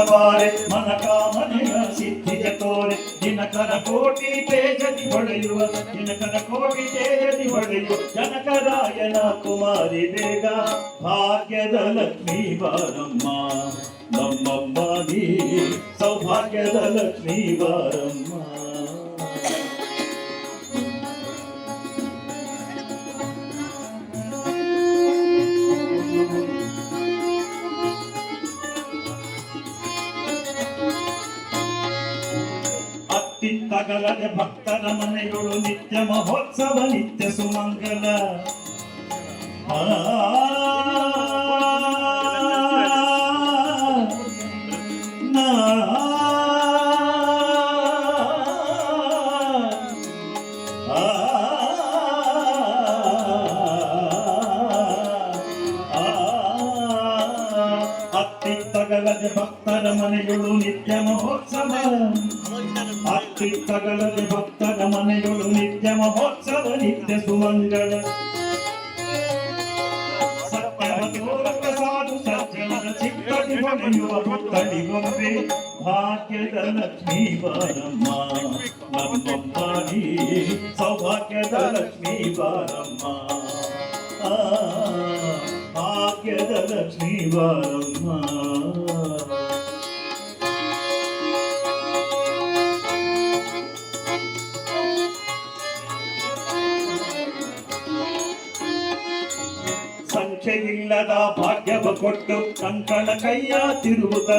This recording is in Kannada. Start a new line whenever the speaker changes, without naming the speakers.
ಬಾರೆ ಮನ ಕಾಮನೆಯ ಸಿದ್ಧಿಗೆ ತೋರೆ ದಿನಕರ ಕೋಟಿ ತೇಜದಿ ಹೊಳೆಯುವ ದಿನಕರ ಕೋಟಿ ತೇಜದಿ ಹೊಳೆಯುವ ಜನಕರಾಯನ ಕುಮಾರಿ ಬೇಗ ಭಾಗ್ಯದ ಲಕ್ಷ್ಮೀ ಬಾರಮ್ಮ ನಮ್ಮಮ್ಮ ನೀ ಸೌಭಾಗ್ಯದ ಲಕ್ಷ್ಮೀ ಬಾರಮ್ಮ. ತಗಲದೆ ಭಕ್ತರ ಮನೆಗಳು ನಿತ್ಯ ಮಹೋತ್ಸವ ನಿತ್ಯ ಸುಮಂಗಲ. ತಗಲದೆ ಭಕ್ತರ ಮನೆಗಳು ನಿತ್ಯ ಮಹೋತ್ಸವ ತಗಲದೆ ಭಕ್ತರ ಮನೆಗಳು ನಿತ್ಯ ಮಹೋತ್ಸವ ನಿತ್ಯ ಸುಮಂಗಳ. ಸತ್ಯವತೋರಕ ಸಾಧು ಸಜ್ಜನರ ಚಿಕ್ಕದಿ ಹೊಳೆಯುವ ಪುತ್ತಳಿಗೊಂಬೆ ಭಾಗ್ಯದ ಲಕ್ಷ್ಮೀ ಬಾರಮ್ಮ ನಮ್ಮಮ್ಮ ನೀ ಸೌಭಾಗ್ಯದ ಲಕ್ಷ್ಮೀ ಬಾರಮ್ಮ ಭಾಗ್ಯದ ಲಕ್ಷ್ಮೀ ಬಾರಮ್ಮ. ಸಂಖ್ಯೆಯಿಲ್ಲದ ಭಾಗ್ಯವ ಕೊಟ್ಟು ಕಂಕಣ ಕೈಯ ತಿರುವುದ